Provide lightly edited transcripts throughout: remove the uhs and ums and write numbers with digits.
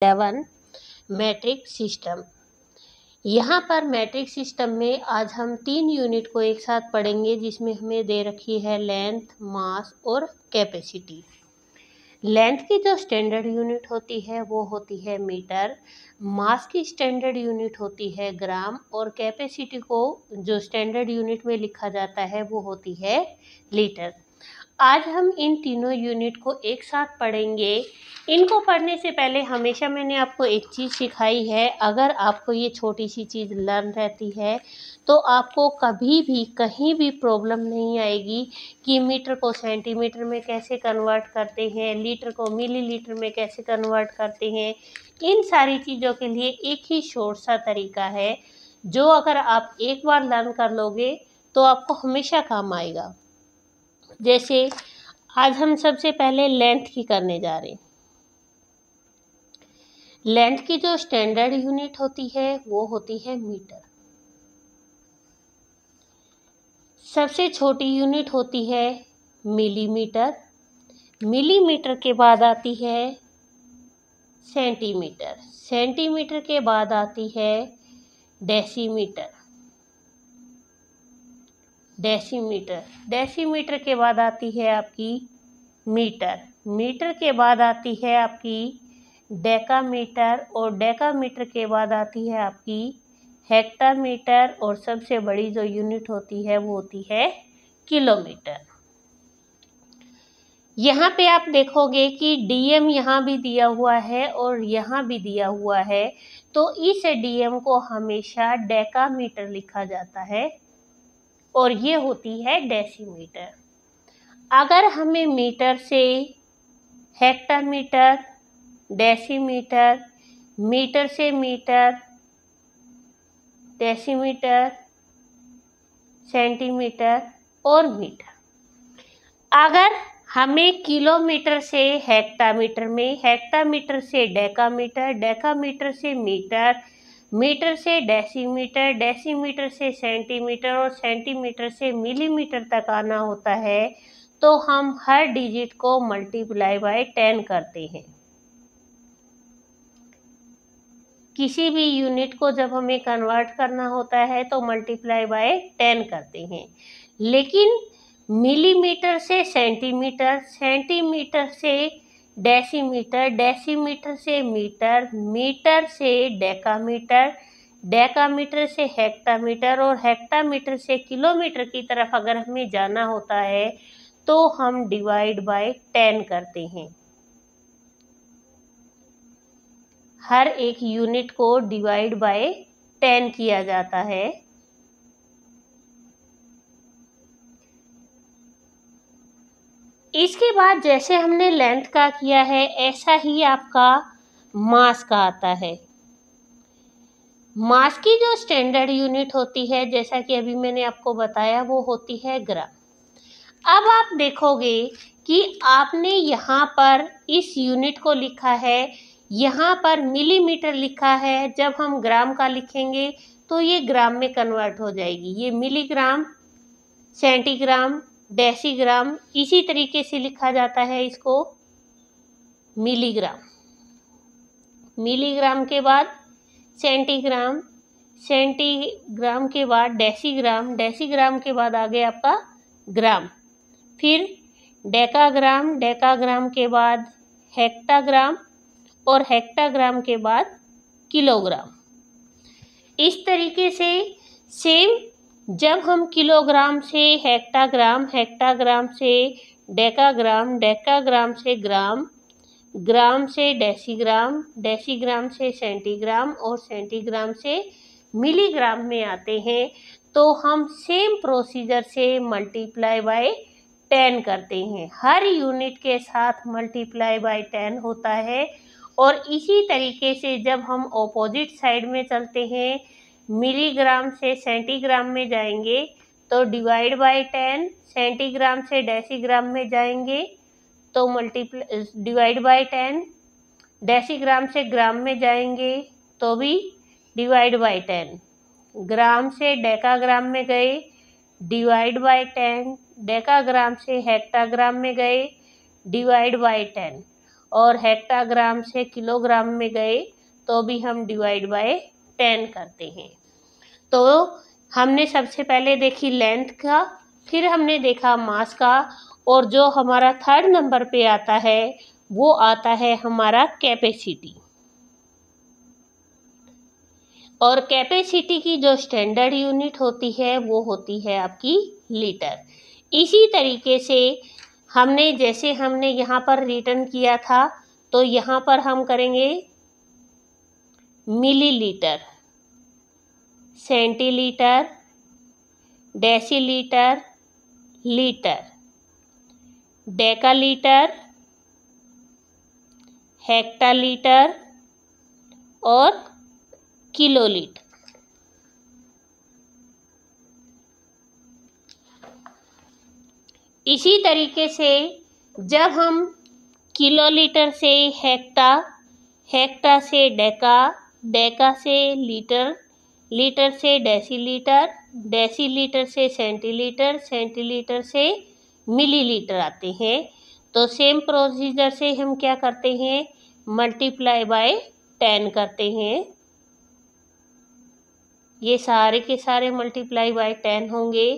11 matric system. यहाँ पर matric system में आज हम 3 यूनिट को एक साथ पढ़ेंगे, जिसमें हमें दे रखी है लेंथ, मास और कैपेसिटी। लेंथ की जो स्टैंडर्ड यूनिट होती है वो होती है मीटर, मास की स्टैंडर्ड यूनिट होती है ग्राम और कैपेसिटी को जो स्टैंडर्ड यूनिट में लिखा जाता है वो होती है लीटर। आज हम इन तीनों यूनिट को एक साथ पढ़ेंगे। इनको पढ़ने से पहले हमेशा मैंने आपको एक चीज़ सिखाई है, अगर आपको ये छोटी सी चीज़ लर्न रहती है तो आपको कभी भी कहीं भी प्रॉब्लम नहीं आएगी कि मीटर को सेंटीमीटर में कैसे कन्वर्ट करते हैं, लीटर को मिलीलीटर में कैसे कन्वर्ट करते हैं। इन सारी चीज़ों के लिए एक ही शॉर्ट सा तरीका है, जो अगर आप एक बार लर्न कर लोगे तो आपको हमेशा काम आएगा। जैसे आज हम सबसे पहले लेंथ की करने जा रहे हैं। लेंथ की जो स्टैंडर्ड यूनिट होती है वो होती है मीटर। सबसे छोटी यूनिट होती है मिलीमीटर। मिलीमीटर के बाद आती है सेंटीमीटर। सेंटीमीटर के बाद आती है डेसीमीटर। डेसीमीटर डेसीमीटर के बाद आती है आपकी मीटर। मीटर के बाद आती है आपकी डेकामीटर और डेकामीटर के बाद आती है आपकी हेक्टामीटर और सबसे बड़ी जो यूनिट होती है वो होती है किलोमीटर। यहाँ पे आप देखोगे कि डीएम यहाँ भी दिया हुआ है और यहाँ भी दिया हुआ है, तो इस डीएम को हमेशा डेकामीटर लिखा जाता है और ये होती है डेसीमीटर। अगर हमें मीटर से हेक्टामीटर, डेसीमीटर, मीटर से मीटर, डेसीमीटर, सेंटीमीटर और मीटर, अगर हमें किलोमीटर से हेक्टामीटर में, हेक्टामीटर से डेकामीटर, डेकामीटर से मीटर, मीटर से डेसीमीटर, डेसीमीटर से सेंटीमीटर और सेंटीमीटर से मिलीमीटर तक आना होता है, तो हम हर डिजिट को मल्टीप्लाई बाय 10 करते हैं। किसी भी यूनिट को जब हमें कन्वर्ट करना होता है तो मल्टीप्लाई बाय 10 करते हैं। लेकिन मिलीमीटर से सेंटीमीटर, सेंटीमीटर से डेसीमीटर, डेसीमीटर से मीटर, मीटर से डेकामीटर, डेकामीटर से हेक्टामीटर और हेक्टामीटर से किलोमीटर की तरफ अगर हमें जाना होता है तो हम डिवाइड बाय 10 करते हैं। हर एक यूनिट को डिवाइड बाय 10 किया जाता है। इसके बाद जैसे हमने लेंथ का किया है, ऐसा ही आपका मास का आता है। मास की जो स्टैंडर्ड यूनिट होती है, जैसा कि अभी मैंने आपको बताया, वो होती है ग्राम। अब आप देखोगे कि आपने यहाँ पर इस यूनिट को लिखा है, यहाँ पर मिलीमीटर लिखा है। जब हम ग्राम का लिखेंगे तो ये ग्राम में कन्वर्ट हो जाएगी। ये मिलीग्राम, सेंटीग्राम, डेसीग्राम, इसी तरीके से लिखा जाता है इसको मिलीग्राम। मिलीग्राम के बाद सेंटीग्राम, सेंटीग्राम के बाद डेसीग्राम, डेसीग्राम के बाद आ गया आपका ग्राम, फिर डेकाग्राम, डेकाग्राम के बाद हेक्टाग्राम और हेक्टाग्राम के बाद किलोग्राम। इस तरीके से सेम जब हम किलोग्राम से हेक्टाग्राम, हेक्टाग्राम से डेकाग्राम, डेकाग्राम से ग्राम, ग्राम से डेसीग्राम, डेसीग्राम से सेंटीग्राम और सेंटीग्राम से मिलीग्राम में आते हैं, तो हम सेम प्रोसीजर से मल्टीप्लाई बाय 10 करते हैं। हर यूनिट के साथ मल्टीप्लाई बाय 10 होता है। और इसी तरीके से जब हम ऑपोजिट साइड में चलते हैं, मिलीग्राम से सेंटीग्राम में जाएंगे तो डिवाइड बाय 10, सेंटीग्राम से डेसीग्राम में जाएंगे तो डिवाइड बाय 10, डेसीग्राम से ग्राम में जाएंगे तो भी डिवाइड बाय 10, ग्राम से डेकाग्राम में गए डिवाइड बाय 10, डेकाग्राम से हेक्टाग्राम में गए डिवाइड बाय 10 और हेक्टाग्राम से किलोग्राम में गए तो भी हम डिवाइड बाय 10 करते हैं। तो हमने सबसे पहले देखी लेंथ का, फिर हमने देखा मास का, और जो हमारा थर्ड नंबर पे आता है वो आता है हमारा कैपेसिटी। और कैपेसिटी की जो स्टैंडर्ड यूनिट होती है वो होती है आपकी लीटर। इसी तरीके से हमने यहाँ पर रिटर्न किया था, तो यहाँ पर हम करेंगे millilitre, centilitre, decilitre, litre, decalitre, हेक्टालीटर और किलोलीटर। इसी तरीके से जब हम किलोलीटर से हेक्टा, हेक्टा से डेका, डेका से लीटर, लीटर से डेसीलीटर, डेसीलीटर से सेंटीलीटर, सेंटीलीटर से मिलीलीटर आते हैं, तो सेम प्रोसीजर से हम क्या करते हैं, मल्टीप्लाई बाय 10 करते हैं। ये सारे के सारे मल्टीप्लाई बाय 10 होंगे।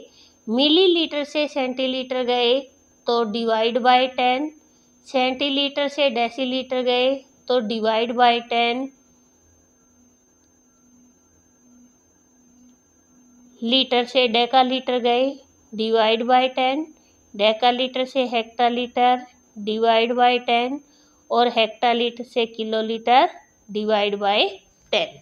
मिलीलीटर से सेंटीलीटर गए तो डिवाइड बाय 10, सेंटीलीटर से डेसीलीटर गए तो डिवाइड बाय 10, लीटर से डेकालीटर गए डिवाइड बाय 10, डेकालीटर से हेक्टालीटर डिवाइड बाय 10 और हेक्टालीटर से किलोलीटर डिवाइड बाय 10।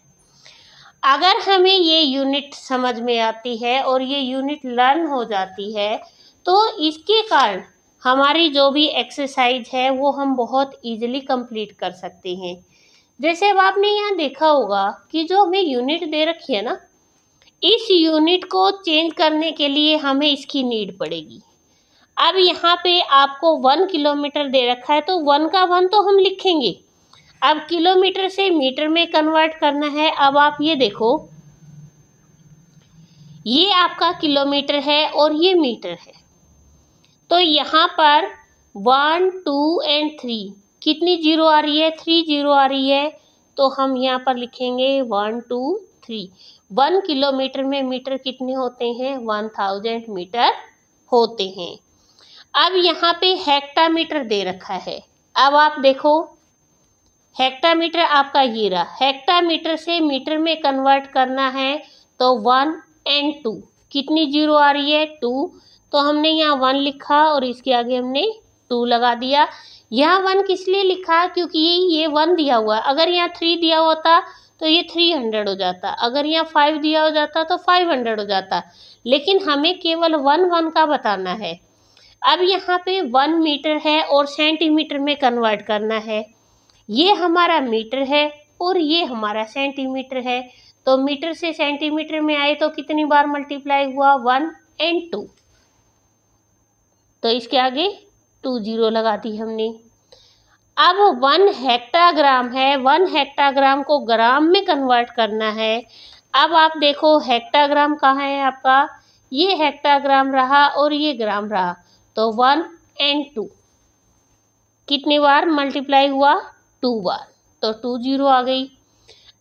अगर हमें ये यूनिट समझ में आती है और ये यूनिट लर्न हो जाती है तो इसके कारण हमारी जो भी एक्सरसाइज है वो हम बहुत इजीली कंप्लीट कर सकते हैं। जैसे अब आपने यहाँ देखा होगा कि जो हमें यूनिट दे रखी है ना, इस यूनिट को चेंज करने के लिए हमें इसकी नीड पड़ेगी। अब यहाँ पे आपको 1 किलोमीटर दे रखा है तो 1 का 1 तो हम लिखेंगे। अब किलोमीटर से मीटर में कन्वर्ट करना है। अब आप ये देखो, ये आपका किलोमीटर है और ये मीटर है, तो यहाँ पर 1, 2 एंड 3 कितनी जीरो आ रही है, 3 जीरो आ रही है, तो हम यहाँ पर लिखेंगे 1, 2, 3। 1 किलोमीटर में मीटर कितने होते हैं, 1000 मीटर होते हैं। अब यहाँ पे हेक्टामीटर दे रखा है। अब आप देखो, हेक्टामीटर आपका ये रहा, हेक्टामीटर से मीटर में कन्वर्ट करना है तो 1 एंड 2 कितनी जीरो आ रही है, 2, तो हमने यहाँ 1 लिखा और इसके आगे हमने 2 लगा दिया। यहाँ 1 किस लिए लिखा, क्योंकि ये 1 दिया हुआ है। अगर यहाँ 3 दिया होता तो ये 300 हो जाता, अगर यहाँ 5 दिया हो जाता तो 500 हो जाता, लेकिन हमें केवल 1 का बताना है। अब यहाँ पे 1 मीटर है और सेंटीमीटर में कन्वर्ट करना है। ये हमारा मीटर है और ये हमारा सेंटीमीटर है, तो मीटर से सेंटीमीटर में आए तो कितनी बार मल्टीप्लाई हुआ, 1 एंड 2, तो इसके आगे 2 जीरो लगा दी हमने। अब 1 हेक्टाग्राम है, 1 हेक्टाग्राम को ग्राम में कन्वर्ट करना है। अब आप देखो हेक्टाग्राम कहाँ है आपका, ये हेक्टाग्राम रहा और ये ग्राम रहा, तो 1 एंड 2 कितनी बार मल्टीप्लाई हुआ, 2 बार, तो 2 जीरो आ गई।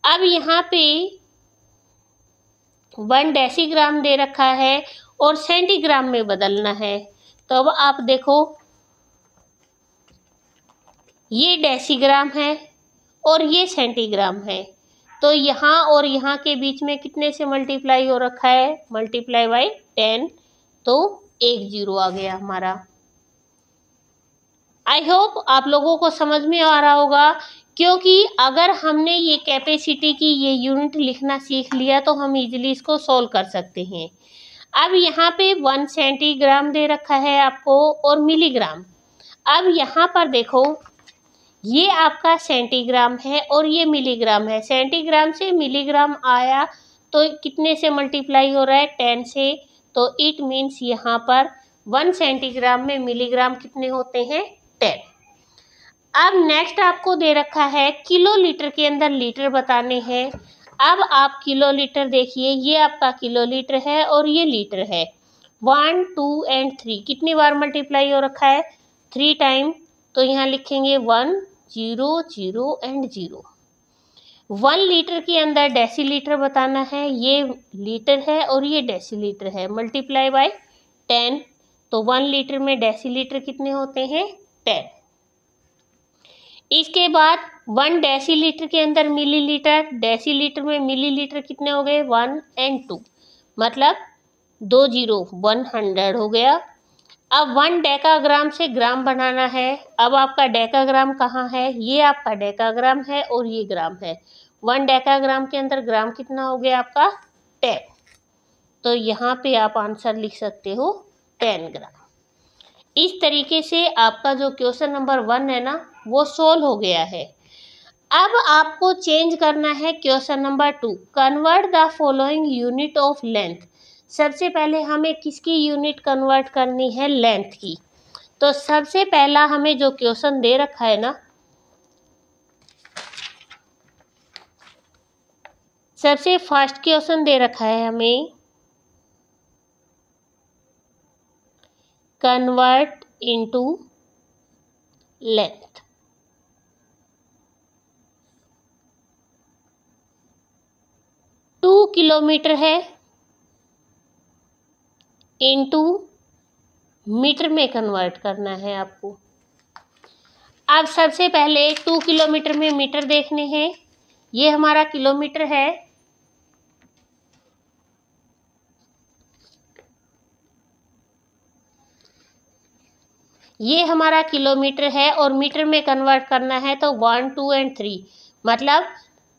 अब यहाँ पे 1 डेसीग्राम दे रखा है और सेंटीग्राम में बदलना है, तो अब आप देखो ये डेसीग्राम है और ये सेंटीग्राम है, तो यहाँ और यहाँ के बीच में कितने से मल्टीप्लाई हो रखा है, मल्टीप्लाई बाय 10, तो 1 जीरो आ गया हमारा। आई होप आप लोगों को समझ में आ रहा होगा, क्योंकि अगर हमने ये कैपेसिटी की ये यूनिट लिखना सीख लिया तो हम इजीली इसको सॉल्व कर सकते हैं। अब यहाँ पे 1 सेंटीग्राम दे रखा है आपको और मिलीग्राम। अब यहाँ पर देखो, ये आपका सेंटीग्राम है और ये मिलीग्राम है। सेंटीग्राम से मिलीग्राम आया तो कितने से मल्टीप्लाई हो रहा है, 10 से, तो इट मीन्स यहाँ पर 1 सेंटीग्राम में मिलीग्राम कितने होते हैं, 10। अब नेक्स्ट आपको दे रखा है किलोलीटर के अंदर लीटर बताने हैं। अब आप किलोलीटर देखिए, ये आपका किलोलीटर है और ये लीटर है। 1, 2 एंड 3 कितनी बार मल्टीप्लाई हो रखा है, 3 टाइम, तो यहाँ लिखेंगे 1, 0 0 एंड 0। 1 लीटर के अंदर डेसीलीटर बताना है, ये लीटर है और ये डेसीलीटर है, मल्टीप्लाई बाय 10। तो 1 लीटर में डेसीलीटर कितने होते हैं? 10। इसके बाद 1 डेसीलीटर के अंदर मिलीलीटर, डेसीलीटर में मिलीलीटर कितने हो गए? 1 एंड 2, मतलब 2 0 100 हो गया। अब 1 डेकाग्राम से ग्राम बनाना है। अब आपका डेकाग्राम कहाँ है? ये आपका डेकाग्राम है और ये ग्राम है। 1 डेकाग्राम के अंदर ग्राम कितना हो गया आपका? 10। तो यहाँ पे आप आंसर लिख सकते हो 10 ग्राम। इस तरीके से आपका जो क्वेश्चन नंबर 1 है ना, वो सोल्व हो गया है। अब आपको चेंज करना है question number 2। Convert the following unit of length. सबसे पहले हमें किसकी यूनिट कन्वर्ट करनी है? लेंथ की। तो सबसे पहला हमें जो क्वेश्चन दे रखा है ना, सबसे फर्स्ट क्वेश्चन दे रखा है हमें convert into length. Two kilometre है इनटू मीटर में कन्वर्ट करना है आपको। अब सबसे पहले 2 किलोमीटर में मीटर देखने हैं। ये हमारा किलोमीटर है, ये हमारा किलोमीटर है और मीटर में कन्वर्ट करना है तो 1 2 एंड 3, मतलब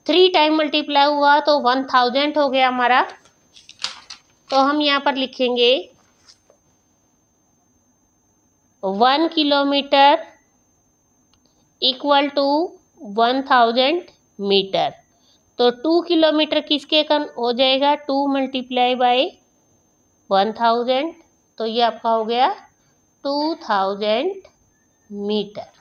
3 टाइम मल्टीप्लाई हुआ तो 1000 हो गया हमारा। तो हम यहाँ पर लिखेंगे 1 किलोमीटर इक्वल टू 1000 मीटर। तो 2 किलोमीटर किसके हो जाएगा? 2 मल्टीप्लाई बाय 1000, तो ये आपका हो गया 2000 मीटर।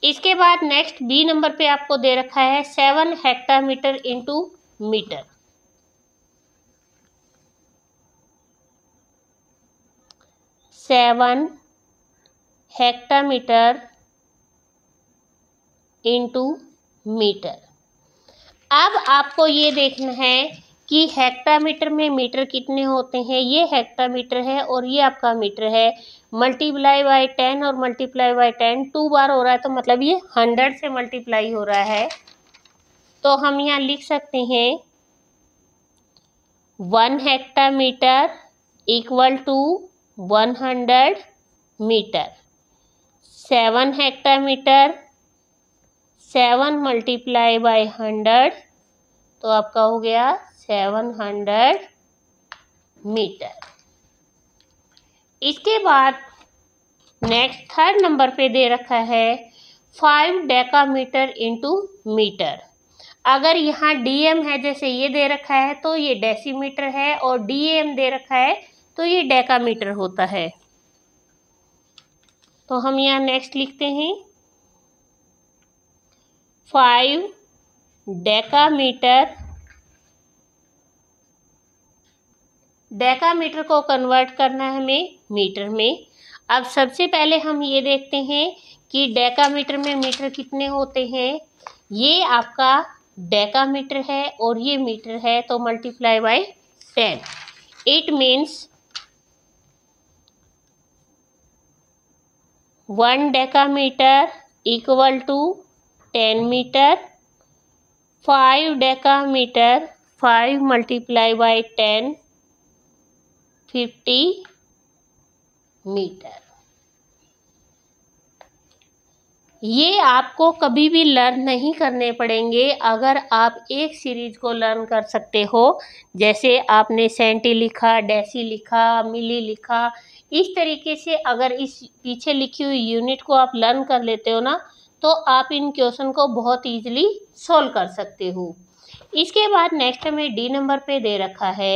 इसके बाद नेक्स्ट बी नंबर पे आपको दे रखा है 7 hectometre into metre. 7 hectometre into metre. अब आपको ये देखना है कि हेक्टामीटर में मीटर कितने होते हैं। ये हेक्टामीटर है और ये आपका मीटर है। मल्टीप्लाई बाय 10 और मल्टीप्लाई बाय 10 2 बार हो रहा है, तो मतलब ये 100 से मल्टीप्लाई हो रहा है। तो हम यहाँ लिख सकते हैं 1 hectometre equal to 100 metre. 7 hectometre, 7 multiply by 100, तो आपका हो गया 700 मीटर। इसके बाद नेक्स्ट थर्ड नंबर पे दे रखा है 5 डेकामीटर इंटू मीटर। अगर यहाँ डीएम है, जैसे ये दे रखा है, तो ये डेसीमीटर है, और डीएम दे रखा है तो ये डेकामीटर होता है। तो हम यहाँ नेक्स्ट लिखते हैं 5 डेकामीटर। डेकामीटर को कन्वर्ट करना है हमें मीटर में। अब सबसे पहले हम ये देखते हैं कि डेकामीटर में मीटर कितने होते हैं। ये आपका डेकामीटर है और ये मीटर है, तो multiply by 10। It means 1 decametre equal to 10 metre. 5 decametre, 5 multiply by 10, 50 metre. ये आपको कभी भी लर्न नहीं करने पड़ेंगे अगर आप एक सीरीज को लर्न कर सकते हो। जैसे आपने सेंटी लिखा, डेसी लिखा, मिली लिखा, इस तरीके से अगर इस पीछे लिखी हुई यूनिट को आप लर्न कर लेते हो ना, तो आप इन क्वेश्चन को बहुत ईजिली सॉल्व कर सकते हो। इसके बाद नेक्स्ट हमें डी नंबर पे दे रखा है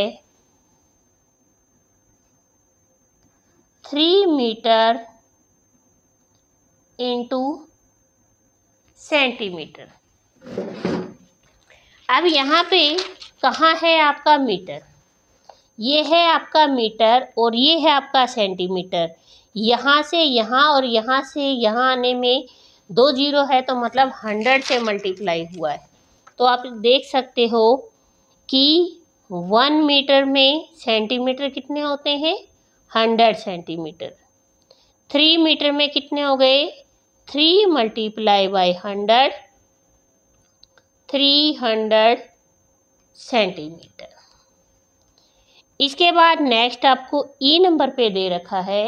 3 मीटर इंटू सेंटीमीटर। अब यहाँ पे कहाँ है आपका मीटर? ये है आपका मीटर और ये है आपका सेंटीमीटर। यहाँ से यहाँ और यहाँ से यहाँ आने में 2 जीरो है, तो मतलब 100 से मल्टीप्लाई हुआ है। तो आप देख सकते हो कि 1 मीटर में सेंटीमीटर कितने होते हैं, 100 सेंटीमीटर। 3 मीटर में कितने हो गए, 3 मल्टीप्लाई बाई 100, 300 सेंटीमीटर। इसके बाद नेक्स्ट आपको ई नंबर पे दे रखा है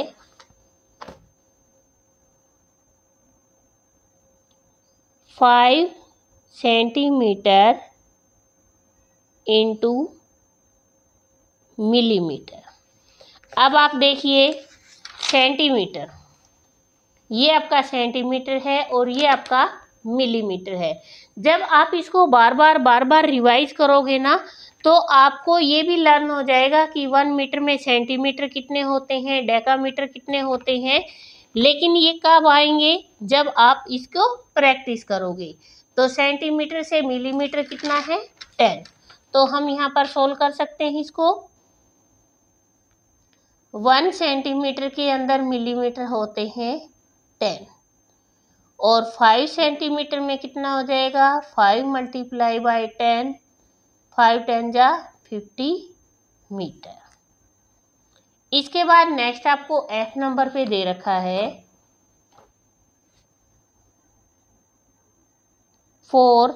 5 सेंटीमीटर इंटू मिलीमीटर। अब आप देखिए सेंटीमीटर, ये आपका सेंटीमीटर है और ये आपका मिलीमीटर है। जब आप इसको बार बार रिवाइज करोगे ना, तो आपको ये भी लर्न हो जाएगा कि 1 मीटर में सेंटीमीटर कितने होते हैं, डेकामीटर कितने होते हैं। लेकिन ये कब आएंगे, जब आप इसको प्रैक्टिस करोगे। तो सेंटीमीटर से मिलीमीटर कितना है, 10। तो हम यहाँ पर सोल्व कर सकते हैं इसको। 1 सेंटीमीटर के अंदर मिलीमीटर होते हैं 10 और 5 सेंटीमीटर में कितना हो जाएगा, 5 मल्टीप्लाई बाई 10, 5 10 जा 50 मीटर। इसके बाद नेक्स्ट आपको एफ नंबर पे दे रखा है 4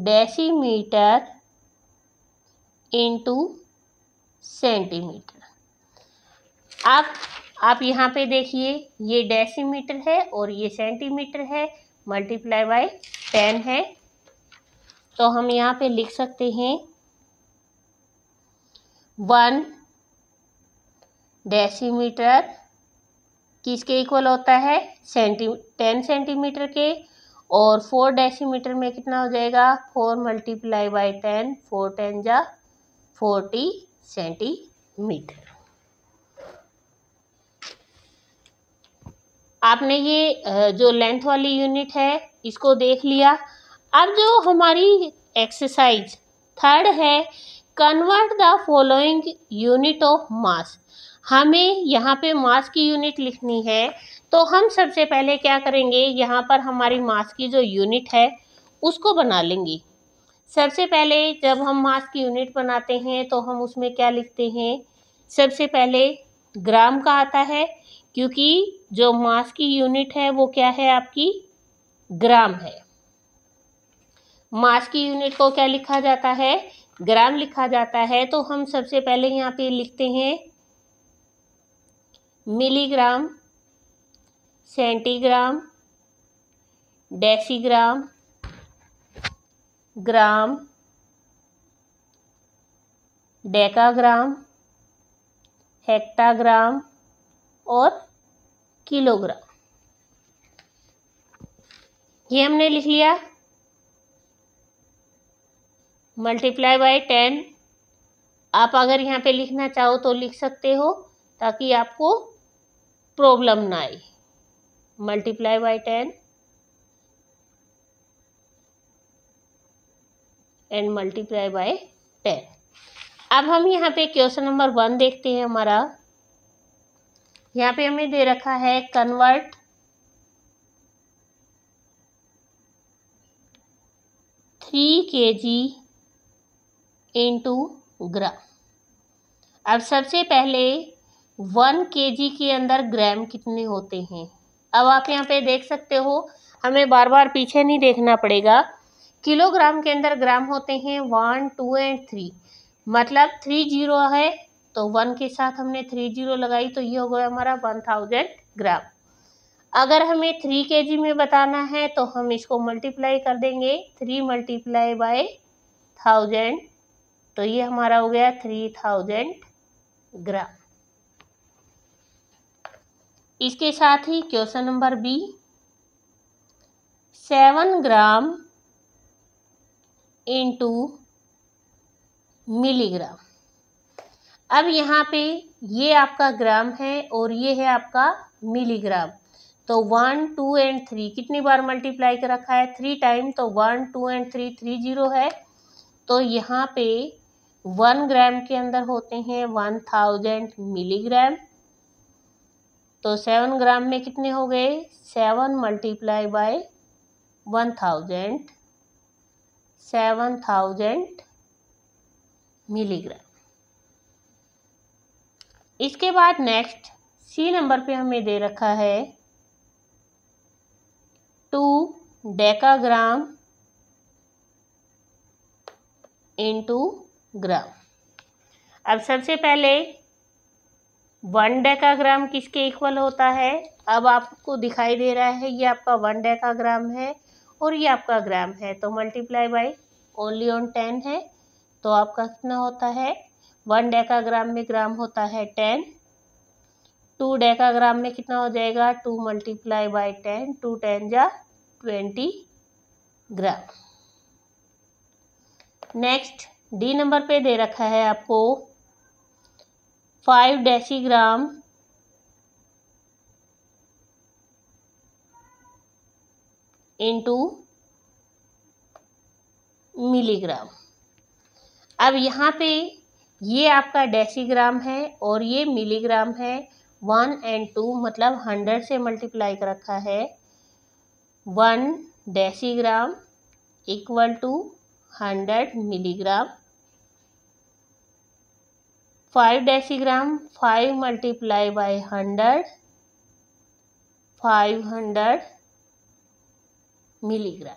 डेसीमीटर इंटू सेंटीमीटर। आप यहाँ पे देखिए, ये डेसीमीटर है और ये सेंटीमीटर है, मल्टीप्लाई बाय 10 है। तो हम यहाँ पे लिख सकते हैं 1 डेसीमीटर किसके इक्वल होता है, 10 सेंटीमीटर के। और 4 डेसीमीटर में कितना हो जाएगा, 4 मल्टीप्लाई बाई 10, 4 10 जा 40 सेंटीमीटर। आपने ये जो लेंथ वाली यूनिट है इसको देख लिया। अब जो हमारी एक्सरसाइज 3 है, convert the following unit of mass. हमें यहाँ पे मास की यूनिट लिखनी है। तो हम सबसे पहले क्या करेंगे, यहाँ पर हमारी मास की जो यूनिट है उसको बना लेंगे। सबसे पहले जब हम मास की यूनिट बनाते हैं तो हम उसमें क्या लिखते हैं, सबसे पहले ग्राम का आता है, क्योंकि जो मास की यूनिट है वो क्या है, आपकी ग्राम है। मास की यूनिट को क्या लिखा जाता है, ग्राम लिखा जाता है। तो हम सबसे पहले यहाँ पे लिखते हैं मिलीग्राम, सेंटीग्राम, डेसीग्राम, ग्राम, डेकाग्राम, हेक्टाग्राम और किलोग्राम। ये हमने लिख लिया। मल्टीप्लाई बाय 10 आप अगर यहाँ पे लिखना चाहो तो लिख सकते हो, ताकि आपको प्रॉब्लम ना आए। Multiply by 10 and multiply by 10। अब हम यहाँ पे क्वेश्चन नंबर 1 देखते हैं। हमारा यहाँ पे हमें दे रखा है कन्वर्ट 3 kg इंटू ग्राम। अब सबसे पहले 1 kg के अंदर ग्राम कितने होते हैं। अब आप यहाँ पे देख सकते हो, हमें बार बार पीछे नहीं देखना पड़ेगा। किलोग्राम के अंदर ग्राम होते हैं 1 2 एंड 3, मतलब 3 जीरो है तो 1 के साथ हमने 3 जीरो लगाई, तो ये हो गया हमारा 1000 ग्राम। अगर हमें 3 kg में बताना है तो हम इसको मल्टीप्लाई कर देंगे, 3 मल्टीप्लाई बाय 1000, तो ये हमारा हो गया 3000 ग्राम। इसके साथ ही question number B 7 gram into milligram. अब यहाँ पे ये आपका ग्राम है और ये है आपका मिलीग्राम। तो 1 2 एंड 3 कितनी बार मल्टीप्लाई कर रखा है, 3 टाइम। तो 1 2 एंड 3 3 जीरो है, तो यहाँ पे 1 ग्राम के अंदर होते हैं 1000 मिलीग्राम। तो 7 ग्राम में कितने हो गए? 7 मल्टीप्लाई बाय 1000, 7000 मिलीग्राम। इसके बाद नेक्स्ट सी नंबर पे हमें दे रखा है 2 डेकाग्राम इंटू ग्राम। अब सबसे पहले 1 डेकाग्राम किसके इक्वल होता है? अब आपको दिखाई दे रहा है ये आपका 1 डेकाग्राम है और ये आपका ग्राम है, तो मल्टीप्लाई बाय ओनली ऑन 10 है, तो आपका कितना होता है? 1 डेकाग्राम में ग्राम होता है 10, 2 डेकाग्राम में कितना हो जाएगा? 2 मल्टीप्लाई बाय 10, 2 10 जा 20 ग्राम। नेक्स्ट डी नंबर पे दे रखा है आपको 5 डेसीग्राम इंटू मिलीग्राम। अब यहाँ पे ये आपका डेसीग्राम है और ये मिलीग्राम है। 1 और 2 मतलब 100 से मल्टीप्लाई कर रखा है। 1 decigram equal to 100 milligram. 5 decigram 5 multiply by 100, 500 milligram.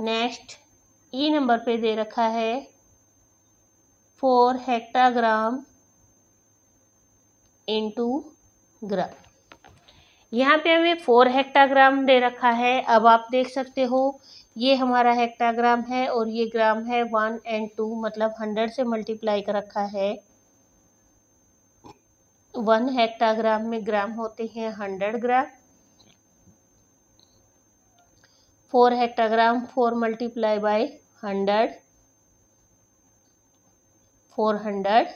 Next E number पे दे रखा है 4 हेक्टाग्राम इंटू ग्राम। यहाँ पे हमें 4 हेक्टाग्राम दे रखा है। अब आप देख सकते हो ये हमारा हेक्टाग्राम है और ये ग्राम है। 1 और 2 मतलब 100 से मल्टीप्लाई कर रखा है। 1 हेक्टाग्राम में ग्राम होते हैं 100 ग्राम। 4 हेक्टाग्राम 4 multiply by 100, 400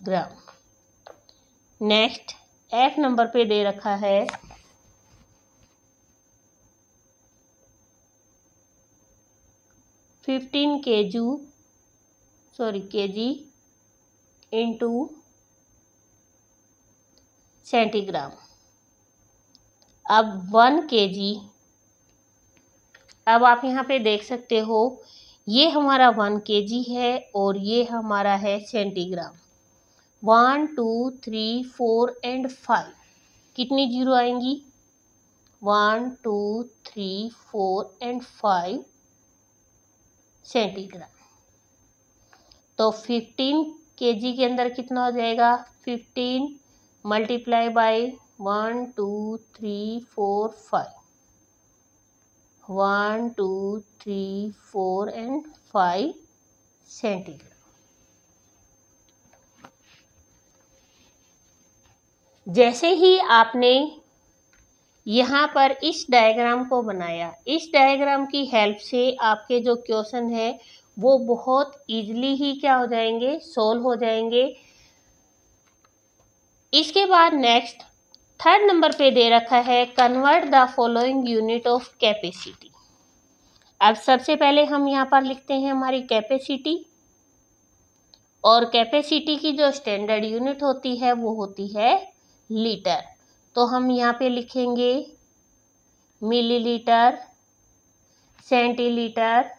gram. Next F number पे दे रखा है 15 केजी इंटू सेंटीग्राम। अब 1 केजी, अब आप यहाँ पे देख सकते हो ये हमारा 1 केजी है और ये हमारा है सेंटीग्राम। 1 2 3 4 और 5 कितनी जीरो आएंगी? 1 2 3 4 और 5 सेंटीग्राम। तो 15 केजी के अंदर कितना हो जाएगा? 15 मल्टीप्लाई बाय 1 2 3 4 5, 1 2 3 4 और 5 सेंटीग्राम। जैसे ही आपने यहाँ पर इस डायग्राम को बनाया, इस डायग्राम की हेल्प से आपके जो क्वेश्चन है वो बहुत इजीली ही क्या हो जाएंगे? सोल्व हो जाएंगे। इसके बाद नेक्स्ट 3rd नंबर पे दे रखा है convert the following unit of capacity. अब सबसे पहले हम यहाँ पर लिखते हैं हमारी कैपेसिटी, और कैपेसिटी की जो स्टैंडर्ड यूनिट होती है वो होती है लीटर। तो हम यहाँ पे लिखेंगे millilitre, centilitre,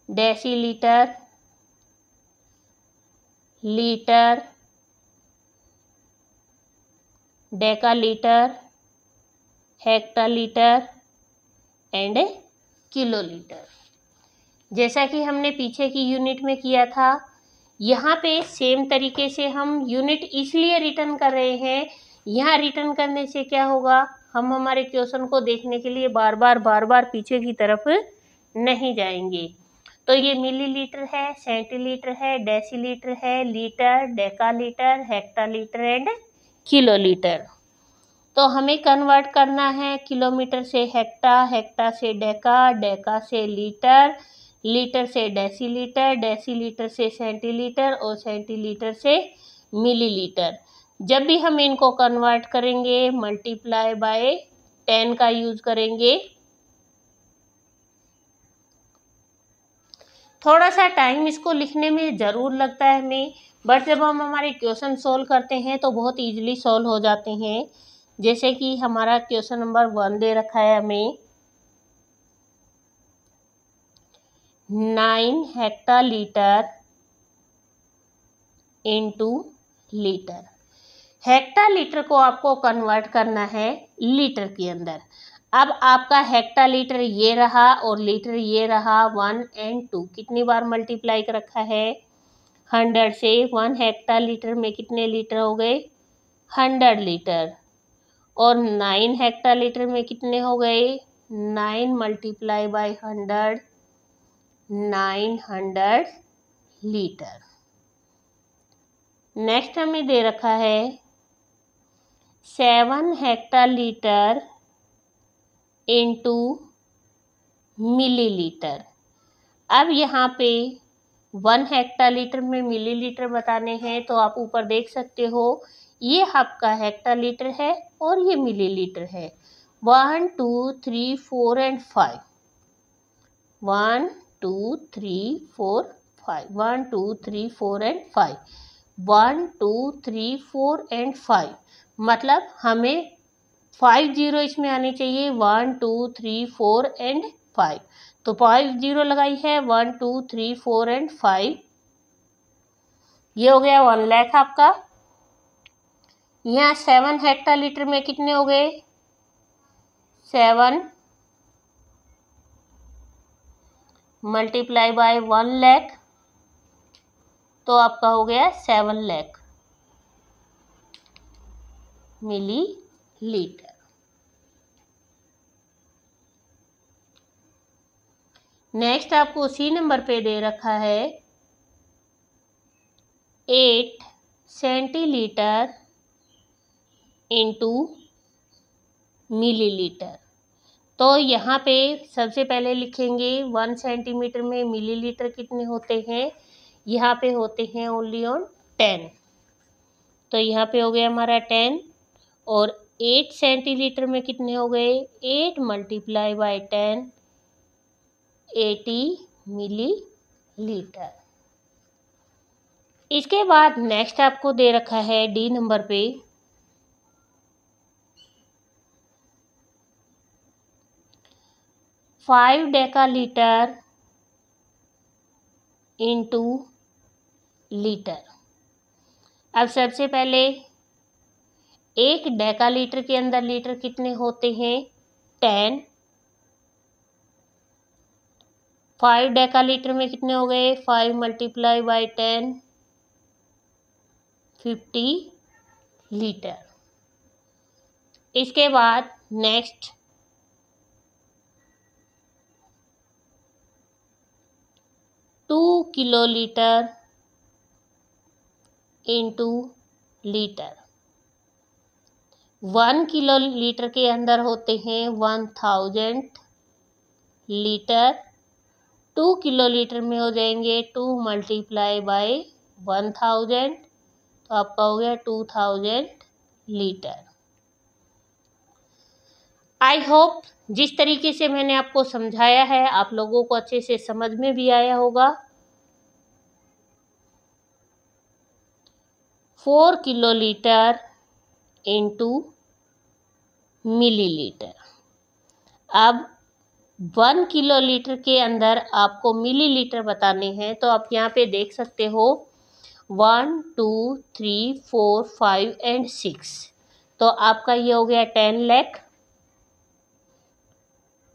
decilitre, litre, decalitre, hectolitre and kilolitre. जैसा कि हमने पीछे की यूनिट में किया था, यहाँ पे सेम तरीके से हम यूनिट इसलिए रिटर्न कर रहे हैं। यहाँ रिटर्न करने से क्या होगा? हम हमारे क्वेश्चन को देखने के लिए बार बार पीछे की तरफ नहीं जाएंगे। तो ये मिलीलीटर है, सेंटीलीटर है, डेसीलीटर है, litre, decalitre, hectolitre and kilolitre. तो हमें कन्वर्ट करना है किलोमीटर से हेक्टा, हेक्टा से डेका, डेका से लीटर, लीटर से डेसीलीटर, डेसीलीटर से सेंटीलीटर और सेंटीलीटर से मिलीलीटर। जब भी हम इनको कन्वर्ट करेंगे मल्टीप्लाई बाय 10 का यूज़ करेंगे थोड़ा सा टाइम इसको लिखने में ज़रूर लगता है हमें, बट जब हम हमारे क्वेश्चन सोल्व करते हैं तो बहुत ईजिली सॉल्व हो जाते हैं। जैसे कि हमारा क्वेश्चन नंबर 1 दे रखा है हमें 9 हेक्टालीटर इंटू लीटर। हेक्टालीटर को आपको कन्वर्ट करना है लीटर के अंदर। अब आपका हेक्टालीटर ये रहा और लीटर ये रहा, 1 और 2 कितनी बार मल्टीप्लाई कर रखा है 100 से। 1 हेक्टालीटर में कितने लीटर हो गए 100 लीटर, और 9 हेक्टालीटर में कितने हो गए 9 मल्टीप्लाई बाय 100, 900 लीटर। नेक्स्ट हमें दे रखा है 7 हेक्टालीटर इंटू मिलीलीटर। अब यहाँ पे 1 हेक्टालीटर में मिलीलीटर बताने हैं तो आप ऊपर देख सकते हो, ये आपका हेक्टालीटर है और ये मिलीलीटर है। 1 2 3 4 एंड 5, 1 2 3 4 5, 1 2 3 4 एंड 5, 1 2 3 4 एंड 5, मतलब हमें 5 जीरो इसमें आनी चाहिए। 1 2 3 4 एंड 5, तो 5 जीरो लगाई है 1 2 3 4 एंड 5, ये हो गया 1 लाख आपका। यहाँ 7 हेक्टालीटर में कितने हो गए 7 मल्टीप्लाई बाय 1 लाख, तो आपका हो गया 7 लाख मिली लीटर। नेक्स्ट आपको सी नंबर पे दे रखा है 8 सेंटीलीटर इंटू मिलीलीटर। तो यहाँ पे सबसे पहले लिखेंगे 1 सेंटीमीटर में मिलीलीटर कितने होते हैं, यहाँ पे होते हैं ओनली ऑन 10, तो यहाँ पे हो गया हमारा 10, और 8 सेंटीलीटर में कितने हो गए 8 मल्टीप्लाई बाय 10, 80 मिलीलीटर। इसके बाद नेक्स्ट आपको दे रखा है डी नंबर पे 5 डेकालीटर इंटू लीटर। अब सबसे पहले 1 डेकालीटर के अंदर लीटर कितने होते हैं 10, 5 डेकालीटर में कितने हो गए 5 मल्टीप्लाई बाय 10, 50 लीटर। इसके बाद next 2 kilolitre into litre. 1 kilolitre के अंदर होते हैं 1000 लीटर, 2 किलोलीटर में हो जाएंगे 2 मल्टीप्लाई बाय 1000, तो आपका हो गया 2000 लीटर। आई होप जिस तरीके से मैंने आपको समझाया है आप लोगों को अच्छे से समझ में भी आया होगा। 4 किलोलीटर इंटू मिलीलीटर। अब 1 किलोलीटर के अंदर आपको मिलीलीटर बताने हैं, तो आप यहाँ पे देख सकते हो 1 2 3 4 5 एंड 6, तो आपका ये हो गया 10 लाख,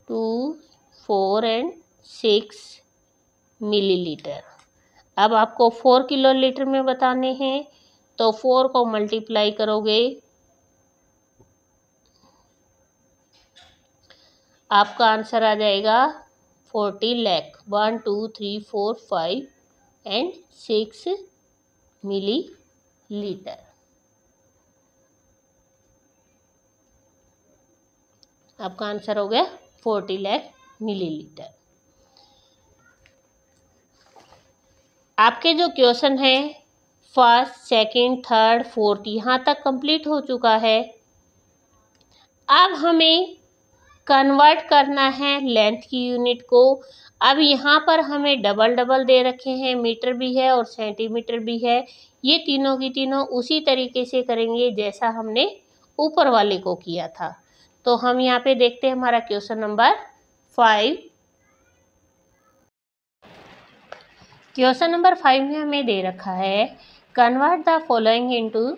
2 4 एंड 6 मिलीलीटर। अब आपको 4 किलोलीटर में बताने हैं, तो 4 को मल्टीप्लाई करोगे आपका आंसर आ जाएगा 40 लाख। 1 2 3 4 5 and 6 millilitre. आपका आंसर हो गया 40 लाख मिलीलीटर। आपके जो क्वेश्चन है फर्स्ट, सेकंड, थर्ड, फोर्थ यहाँ तक कंप्लीट हो चुका है। अब हमें कन्वर्ट करना है लेंथ की यूनिट को। अब यहाँ पर हमें डबल डबल दे रखे हैं, मीटर भी है और सेंटीमीटर भी है। ये तीनों की तीनों उसी तरीके से करेंगे जैसा हमने ऊपर वाले को किया था। तो हम यहाँ पे देखते हैं हमारा क्वेश्चन नंबर 5। क्वेश्चन नंबर 5 में हमें दे रखा है convert the following into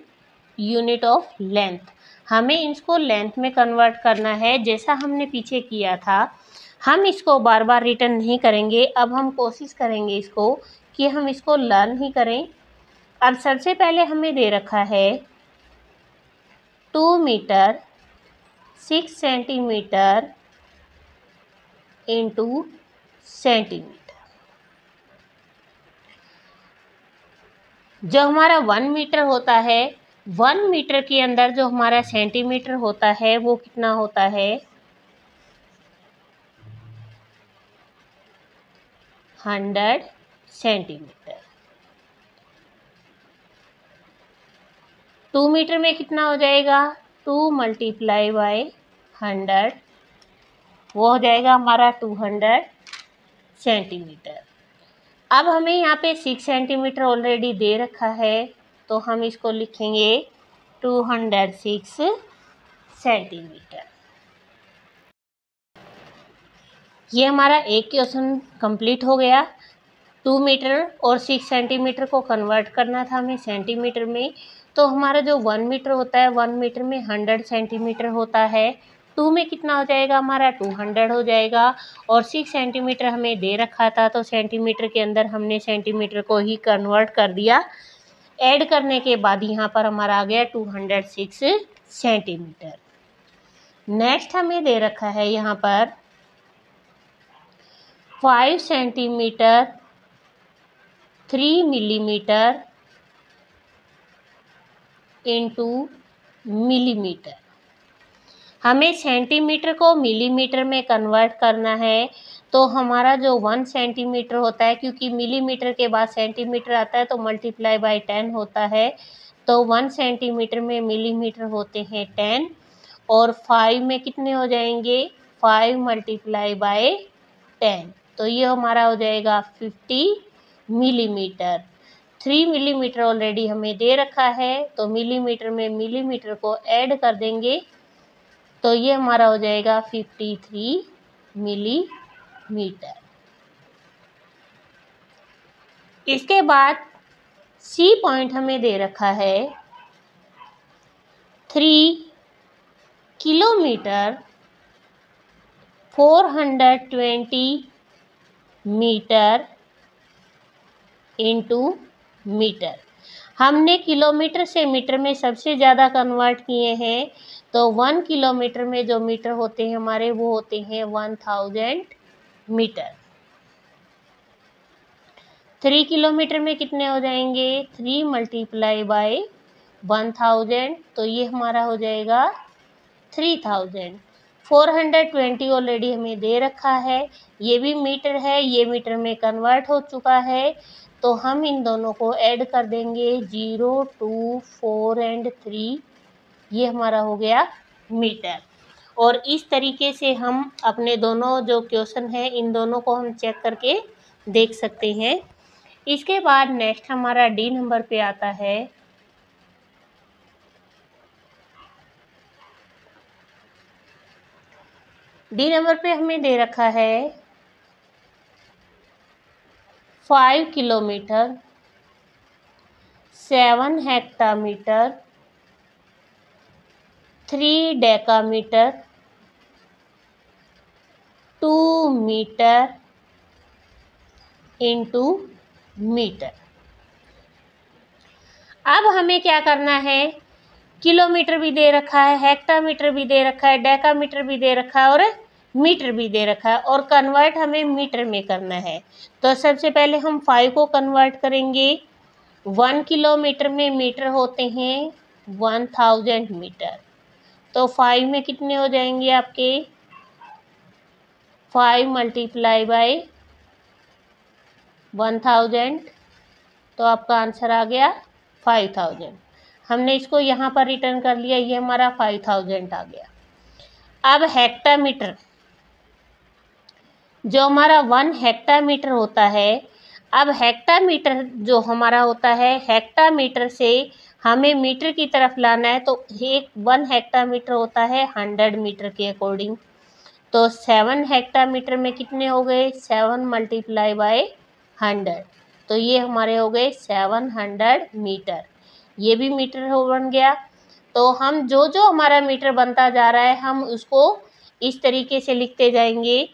unit of length. हमें इसको लेंथ में कन्वर्ट करना है जैसा हमने पीछे किया था। हम इसको बार बार रिटर्न नहीं करेंगे। अब हम कोशिश करेंगे इसको कि हम इसको लर्न ही करें। अब सबसे पहले हमें दे रखा है 2 मीटर 6 सेंटीमीटर इंटू सेंटीमीटर। जो हमारा 1 मीटर होता है, 1 मीटर के अंदर जो हमारा सेंटीमीटर होता है वो कितना होता है 100 सेंटीमीटर। 2 मीटर में कितना हो जाएगा 2 मल्टीप्लाई बाय 100, वो हो जाएगा हमारा 200 सेंटीमीटर। अब हमें यहाँ पे 6 सेंटीमीटर ऑलरेडी दे रखा है तो हम इसको लिखेंगे 206 सेंटीमीटर। ये हमारा एक क्वेश्चन कंप्लीट हो गया। 2 मीटर और 6 सेंटीमीटर को कन्वर्ट करना था हमें सेंटीमीटर में। तो हमारा जो 1 मीटर होता है 1 मीटर में 100 सेंटीमीटर होता है। 2 में कितना हो जाएगा हमारा 200 हो जाएगा। और 6 सेंटीमीटर हमें दे रखा था तो सेंटीमीटर के अंदर हमने सेंटीमीटर को ही कन्वर्ट कर दिया। ऐड करने के बाद यहाँ पर हमारा आ गया 206 सेंटीमीटर। नेक्स्ट हमें दे रखा है यहाँ पर 5 सेंटीमीटर 3 मिलीमीटर इंटू मिलीमीटर। हमें सेंटीमीटर को मिलीमीटर में कन्वर्ट करना है। तो हमारा जो 1 सेंटीमीटर होता है, क्योंकि मिलीमीटर के बाद सेंटीमीटर आता है तो मल्टीप्लाई बाय 10 होता है, तो 1 सेंटीमीटर में मिलीमीटर होते हैं 10। और 5 में कितने हो जाएंगे 5 मल्टीप्लाई बाय 10, तो ये हमारा हो जाएगा 50 मिलीमीटर। 3 मिलीमीटर ऑलरेडी हमें दे रखा है तो मिलीमीटर में मिलीमीटर को ऐड कर देंगे तो ये हमारा हो जाएगा 53 मिलीमीटर। इसके बाद सी पॉइंट हमें दे रखा है 3 किलोमीटर 420 मीटर इंटू मीटर। हमने किलोमीटर से मीटर में सबसे ज़्यादा कन्वर्ट किए हैं। तो 1 किलोमीटर में जो मीटर होते हैं हमारे वो होते हैं 1000 मीटर। 3 किलोमीटर में कितने हो जाएंगे 3 मल्टीप्लाई बाय 1000, तो ये हमारा हो जाएगा 3000। 420 ऑलरेडी हमें दे रखा है, ये भी मीटर है, ये मीटर में कन्वर्ट हो चुका है। तो हम इन दोनों को ऐड कर देंगे 0, 2, 4 एंड 3, ये हमारा हो गया मीटर। और इस तरीके से हम अपने दोनों जो क्वेश्चन हैं इन दोनों को हम चेक करके देख सकते हैं। इसके बाद नेक्स्ट हमारा डी नंबर पे आता है डी नंबर पे हमें दे रखा है 5 kilometre 7 hectometre 3 decametre 2 metre into metre. अब हमें क्या करना है, किलोमीटर भी दे रखा है, हेक्टामीटर भी दे रखा है, डेकामीटर भी दे रखा है और मीटर भी दे रखा है, और कन्वर्ट हमें मीटर में करना है। तो सबसे पहले हम 5 को कन्वर्ट करेंगे। 1 किलोमीटर में मीटर होते हैं 1000 मीटर। तो 5 में कितने हो जाएंगे आपके 5 मल्टीप्लाई बाय 1000, तो आपका आंसर आ गया 5000। हमने इसको यहाँ पर रिटर्न कर लिया, ये हमारा 5000 आ गया। अब हेक्टामीटर, जो हमारा 1 हेक्टामीटर होता है, अब हेक्टामीटर जो हमारा होता है, हेक्टामीटर से हमें मीटर की तरफ लाना है, तो एक 1 हेक्टामीटर होता है 100 मीटर के अकॉर्डिंग। तो 7 हेक्टामीटर में कितने हो गए, 7 मल्टीप्लाई बाय 100, तो ये हमारे हो गए 700 मीटर। ये भी मीटर हो बन गया। तो हम जो जो हमारा मीटर बनता जा रहा है हम उसको इस तरीके से लिखते जाएंगे।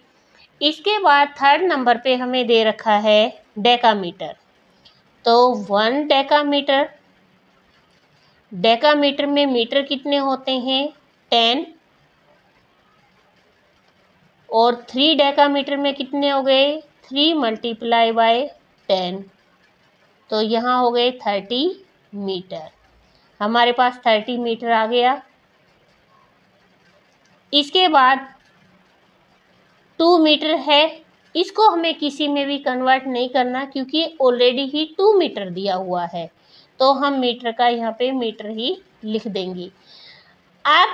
इसके बाद 3rd नंबर पे हमें दे रखा है डेकामीटर। तो 1 डेकामीटर, डेकामीटर में मीटर कितने होते हैं, 10, और 3 डेकामीटर में कितने हो गए, 3 मल्टीप्लाई बाय 10, तो यहाँ हो गए 30 मीटर। हमारे पास 30 मीटर आ गया। इसके बाद 2 मीटर है, इसको हमें किसी में भी कन्वर्ट नहीं करना क्योंकि ऑलरेडी ही 2 मीटर दिया हुआ है, तो हम मीटर का यहाँ पे मीटर ही लिख देंगे। अब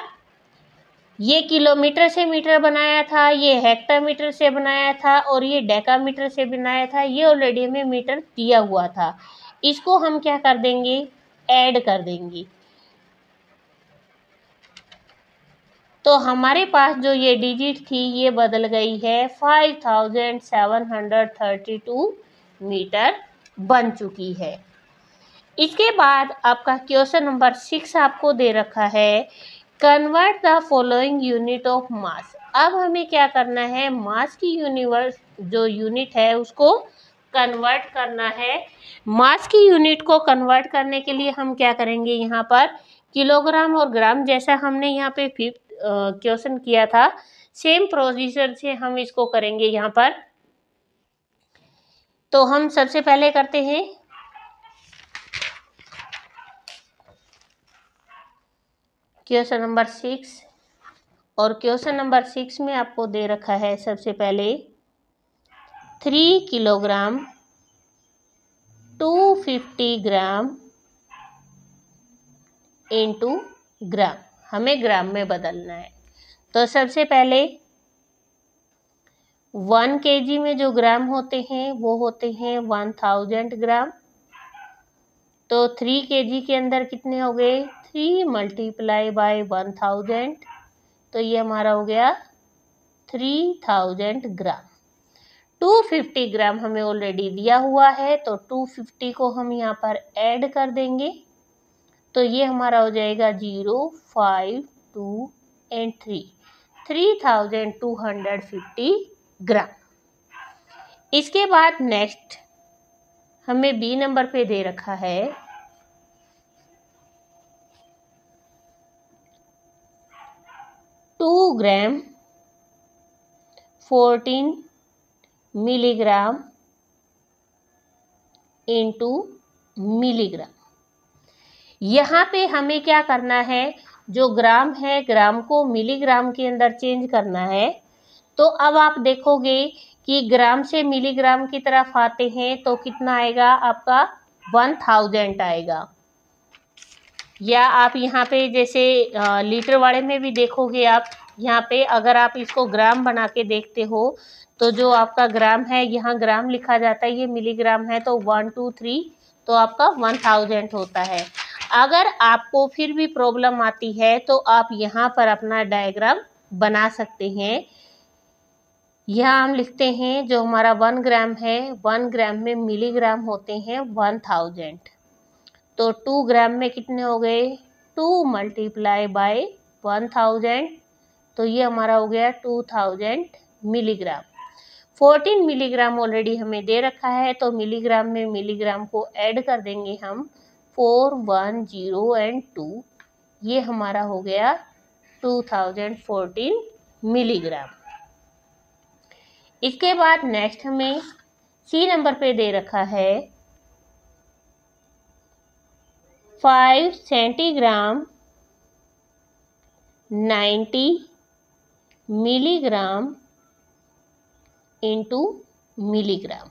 ये किलोमीटर से मीटर बनाया था, ये हेक्टामीटर से बनाया था, और ये डेकामीटर से बनाया था। ये ऑलरेडी हमें मीटर दिया हुआ था, इसको हम क्या कर देंगे, ऐड कर देंगे। तो हमारे पास जो ये डिजिट थी ये बदल गई है, 5732 मीटर बन चुकी है। इसके बाद आपका क्वेश्चन नंबर 6 आपको दे रखा है, convert the following unit of mass. अब हमें क्या करना है, मास की जो यूनिट है उसको कन्वर्ट करना है। मास की यूनिट को कन्वर्ट करने के लिए हम क्या करेंगे, यहाँ पर किलोग्राम और ग्राम, जैसा हमने यहाँ पे 5th क्वेश्चन किया था, सेम प्रोसीजर से हम इसको करेंगे यहाँ पर। तो हम सबसे पहले करते हैं क्वेश्चन नंबर 6, और क्वेश्चन नंबर 6 में आपको दे रखा है सबसे पहले 3 किलोग्राम 250 ग्राम इंटू ग्राम, हमें ग्राम में बदलना है। तो सबसे पहले 1 kg में जो ग्राम होते हैं वो होते हैं 1000 ग्राम। तो 3 kg के अंदर कितने हो गए, 3 मल्टीप्लाई बाय 1000, तो ये हमारा हो गया 3000 ग्राम। 250 ग्राम हमें ऑलरेडी दिया हुआ है, तो 250 को हम यहाँ पर ऐड कर देंगे, तो ये हमारा हो जाएगा 0, 5, 2 एंड 3, 3250 ग्राम। इसके बाद नेक्स्ट हमें बी नंबर पे दे रखा है 2 ग्राम 14 मिलीग्राम इंटू मिलीग्राम। यहाँ पे हमें क्या करना है, जो ग्राम है ग्राम को मिलीग्राम के अंदर चेंज करना है। तो अब आप देखोगे कि ग्राम से मिलीग्राम की तरफ आते हैं तो कितना आएगा आपका 1000 आएगा। या आप यहाँ पे जैसे लीटर वाले में भी देखोगे आप, यहाँ पे अगर आप इसको ग्राम बना के देखते हो तो जो आपका ग्राम है यहाँ ग्राम लिखा जाता है, ये मिलीग्राम है, तो 1 2 3 तो आपका 1000 होता है। अगर आपको फिर भी प्रॉब्लम आती है तो आप यहाँ पर अपना डायग्राम बना सकते हैं। यहाँ हम लिखते हैं जो हमारा 1 ग्राम है, 1 ग्राम में मिलीग्राम होते हैं 1000, तो 2 ग्राम में कितने हो गए, 2 मल्टीप्लाई बाय 1000, तो ये हमारा हो गया 2000 मिलीग्राम। 14 मिलीग्राम ऑलरेडी हमें दे रखा है, तो मिलीग्राम में मिलीग्राम को ऐड कर देंगे हम, 4 1 0 एंड 2, ये हमारा हो गया 2014 मिलीग्राम। इसके बाद नेक्स्ट हमें सी नंबर पे दे रखा है 5 सेंटीग्राम 90 मिलीग्राम इंटू मिलीग्राम।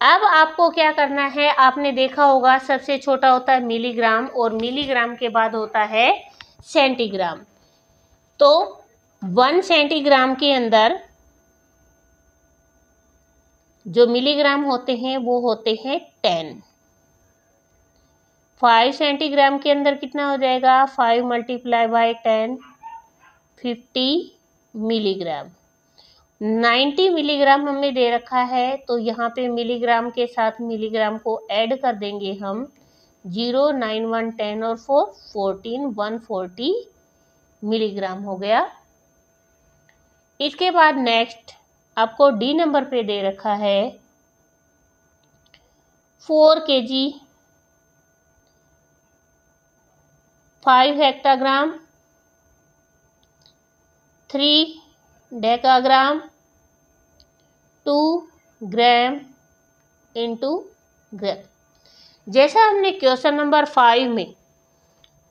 अब आपको क्या करना है, आपने देखा होगा सबसे छोटा होता है मिलीग्राम और मिलीग्राम के बाद होता है सेंटीग्राम। तो 1 सेंटीग्राम के अंदर जो मिलीग्राम होते हैं वो होते हैं 10। 5 सेंटीग्राम के अंदर कितना हो जाएगा, 5 मल्टीप्लाई बाई 10, 50 मिलीग्राम। 90 मिलीग्राम हमें दे रखा है, तो यहाँ पे मिलीग्राम के साथ मिलीग्राम को ऐड कर देंगे हम। 0, 9, 1, 10 और 4, 14, 140 मिलीग्राम हो गया। इसके बाद नेक्स्ट आपको डी नंबर पे दे रखा है 4 kg, 5 हेक्टाग्राम, 3 decagram, 2 gram into gram. जैसा हमने क्वेश्चन नंबर 5 में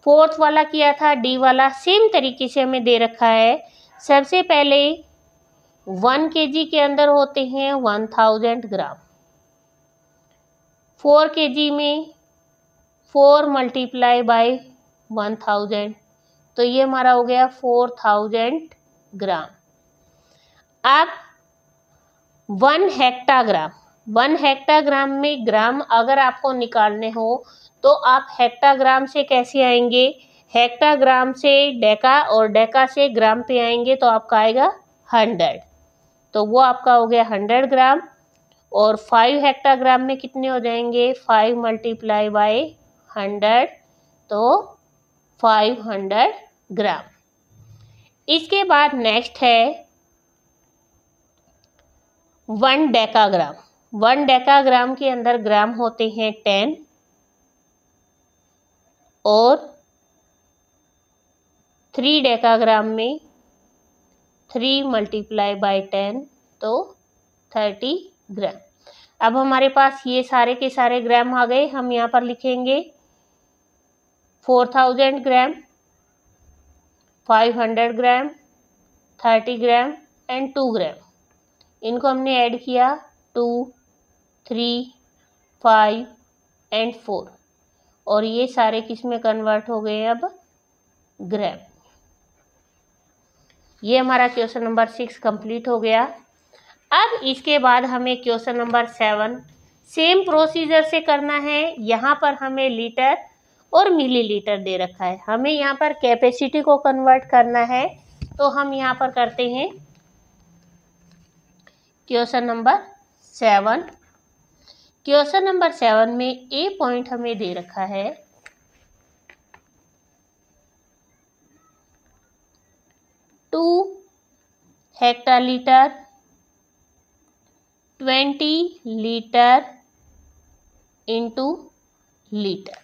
4th वाला किया था, डी वाला सेम तरीके से हमें दे रखा है। सबसे पहले 1 kg के अंदर होते हैं 1000 ग्राम। 4 kg में 4 मल्टीप्लाई बाई 1000, तो ये हमारा हो गया 4000 ग्राम। अब 1 हेक्टाग्राम, 1 हेक्टाग्राम में ग्राम अगर आपको निकालने हो तो आप हेक्टाग्राम से कैसे आएंगे, हेक्टाग्राम से डेका और डेका से ग्राम पे आएंगे, तो आपका आएगा 100, तो वो आपका हो गया 100 ग्राम। और 5 हेक्टाग्राम में कितने हो जाएंगे, 5 मल्टीप्लाई बाई 100, तो 500 ग्राम। इसके बाद नेक्स्ट है 1 डेकाग्राम। 1 डेकाग्राम के अंदर ग्राम होते हैं 10 और 3 डेकाग्राम में 3 मल्टीप्लाई बाई 10, तो 30 ग्राम। अब हमारे पास ये सारे के सारे ग्राम आ गए। हम यहाँ पर लिखेंगे 4000 ग्राम, 500 ग्राम, 30 ग्राम एंड 2 ग्राम। इनको हमने ऐड किया 2, 3, 5 एंड 4, और ये सारे किस में कन्वर्ट हो गए अब, ग्राम। ये हमारा क्वेश्चन नंबर 6 कंप्लीट हो गया। अब इसके बाद हमें क्वेश्चन नंबर 7 सेम प्रोसीजर से करना है। यहाँ पर हमें लीटर और मिलीलीटर दे रखा है, हमें यहाँ पर कैपेसिटी को कन्वर्ट करना है, तो हम यहाँ पर करते हैं क्वेश्चन नंबर 7। क्वेश्चन नंबर 7 में ए पॉइंट हमें दे रखा है 2 हेक्टालीटर 20 लीटर इंटू लीटर।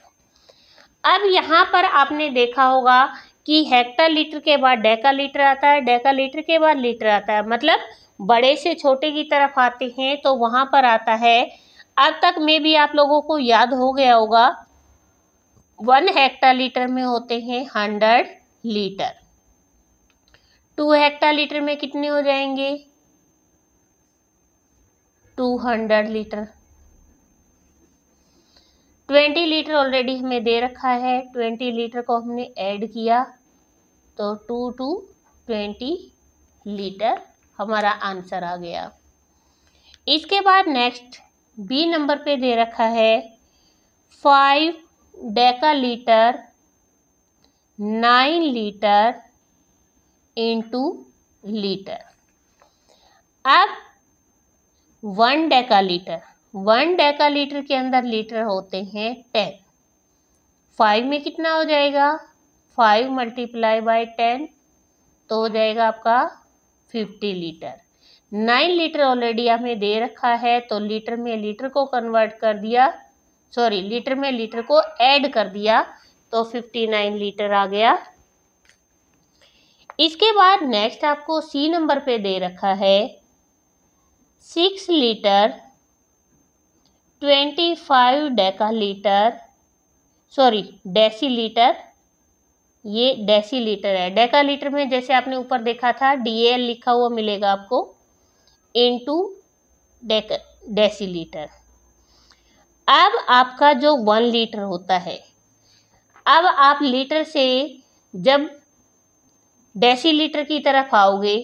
अब यहाँ पर आपने देखा होगा कि हेक्टालीटर के बाद डेकालीटर आता है, डेकालीटर के बाद लीटर आता है, मतलब बड़े से छोटे की तरफ आते हैं तो वहाँ पर आता है। अब तक में भी आप लोगों को याद हो गया होगा 1 हेक्टालीटर में होते हैं 100 लीटर। 2 हेक्टालीटर में कितने हो जाएंगे, 200 लीटर। 20 लीटर ऑलरेडी हमें दे रखा है, 20 लीटर को हमने ऐड किया, तो 2 to 20 लीटर हमारा आंसर आ गया। इसके बाद नेक्स्ट बी नंबर पे दे रखा है 5 डेकालीटर 9 लीटर इंटू लीटर। अब 1 डेकालीटर, 1 डेकालीटर के अंदर लीटर होते हैं 10। 5 में कितना हो जाएगा, 5 मल्टीप्लाई बाई 10, तो हो जाएगा आपका 50 लीटर। 9 लीटर ऑलरेडी हमें दे रखा है, तो लीटर में लीटर को कन्वर्ट कर दिया, सॉरी लीटर में लीटर को ऐड कर दिया, तो 59 लीटर आ गया। इसके बाद नेक्स्ट आपको सी नंबर पे दे रखा है 6 लीटर 25 डेकालीटर, सॉरी डेसीलीटर, ये डेसीलीटर है। डेकालीटर में जैसे आपने ऊपर देखा था DAL लिखा हुआ मिलेगा आपको, इनटू डेसीलीटर। अब आपका जो 1 लीटर होता है, अब आप लीटर से जब डेसीलीटर की तरफ आओगे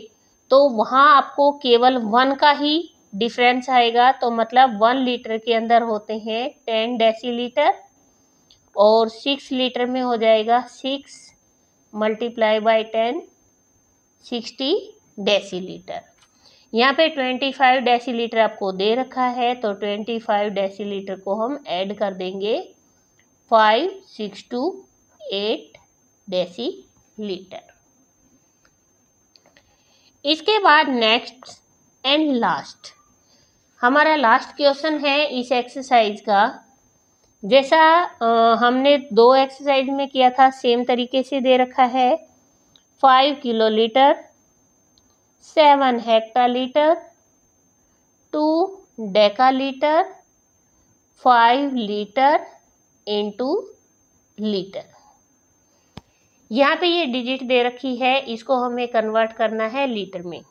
तो वहाँ आपको केवल 1 का ही डिफरेंस आएगा। तो मतलब 1 लीटर के अंदर होते हैं 10 डेसीलीटर और 6 लीटर में हो जाएगा 6 मल्टीप्लाई बाई 10 60 डेसीलीटर। यहाँ पे 25 डेसीलीटर आपको दे रखा है तो 25 डेसीलीटर को हम ऐड कर देंगे 5 6 2 8 डेसीलीटर। इसके बाद नेक्स्ट एंड लास्ट हमारा लास्ट क्वेश्चन है इस एक्सरसाइज का। जैसा हमने 2 एक्सरसाइज में किया था सेम तरीके से दे रखा है 5 किलोलीटर, 7 हेक्टालीटर, 2 डेकालीटर, 5 लीटर इंटू लीटर। यहाँ पे ये डिजिट दे रखी है, इसको हमें कन्वर्ट करना है लीटर में।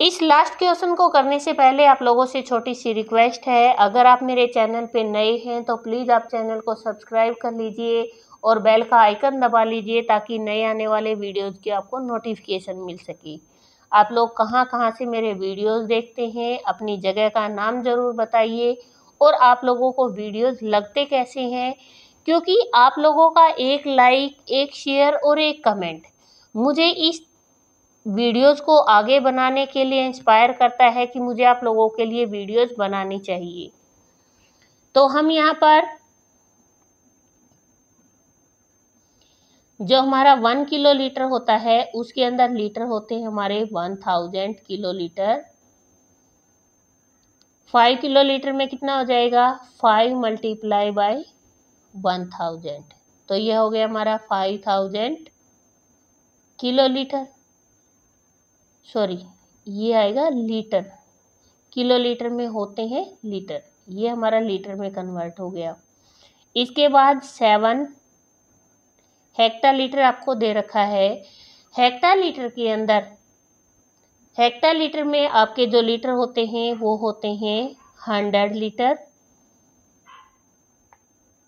इस लास्ट क्वेश्चन को करने से पहले आप लोगों से छोटी सी रिक्वेस्ट है, अगर आप मेरे चैनल पे नए हैं तो प्लीज़ आप चैनल को सब्सक्राइब कर लीजिए और बेल का आइकन दबा लीजिए ताकि नए आने वाले वीडियोज़ की आपको नोटिफिकेशन मिल सके। आप लोग कहाँ कहाँ से मेरे वीडियोज़ देखते हैं, अपनी जगह का नाम ज़रूर बताइए और आप लोगों को वीडियोज़ लगते कैसे हैं, क्योंकि आप लोगों का एक लाइक, एक शेयर और एक कमेंट मुझे इस वीडियोज़ को आगे बनाने के लिए इंस्पायर करता है कि मुझे आप लोगों के लिए वीडियोज़ बनानी चाहिए। तो हम यहाँ पर जो हमारा 1 किलोलीटर होता है उसके अंदर लीटर होते हैं हमारे 1000 किलोलीटर। 5 किलोलीटर में कितना हो जाएगा 5 मल्टीप्लाई बाई 1000, तो यह हो गया हमारा 5000 किलोलीटर। सॉरी, ये आएगा लीटर, किलोलीटर में होते हैं लीटर, ये हमारा लीटर में कन्वर्ट हो गया। इसके बाद 7 हेक्टालीटर आपको दे रखा है। हेक्टालीटर के अंदर, हेक्टालीटर में आपके जो लीटर होते हैं वो होते हैं 100 लीटर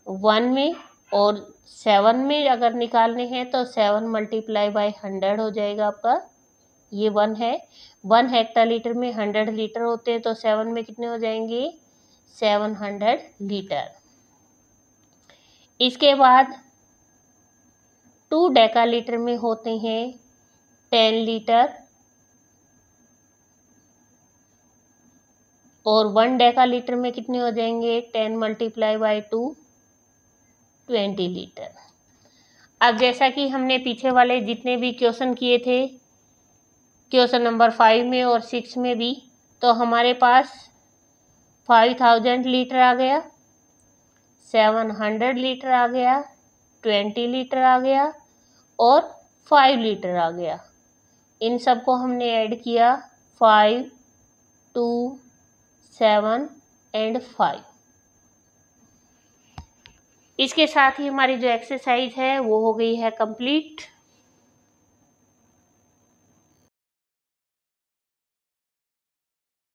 1 में, और 7 में अगर निकालने हैं तो 7 मल्टीप्लाई बाई 100 हो जाएगा आपका, ये 1 है। 1 हेक्टालीटर में 100 लीटर होते हैं तो 7 में कितने हो जाएंगे 700 लीटर। इसके बाद 2 डेकालीटर में होते हैं 10 लीटर और 1 डेकालीटर में कितने हो जाएंगे 10 मल्टीप्लाई बाई 2 20 लीटर। अब जैसा कि हमने पीछे वाले जितने भी क्वेश्चन किए थे, क्वेश्चन नंबर 5 में और 6 में भी, तो हमारे पास 5000 लीटर आ गया, 700 लीटर आ गया, 20 लीटर आ गया और 5 लीटर आ गया। इन सब को हमने ऐड किया 5 2 7 एंड 5। इसके साथ ही हमारी जो एक्सरसाइज है वो हो गई है कंप्लीट।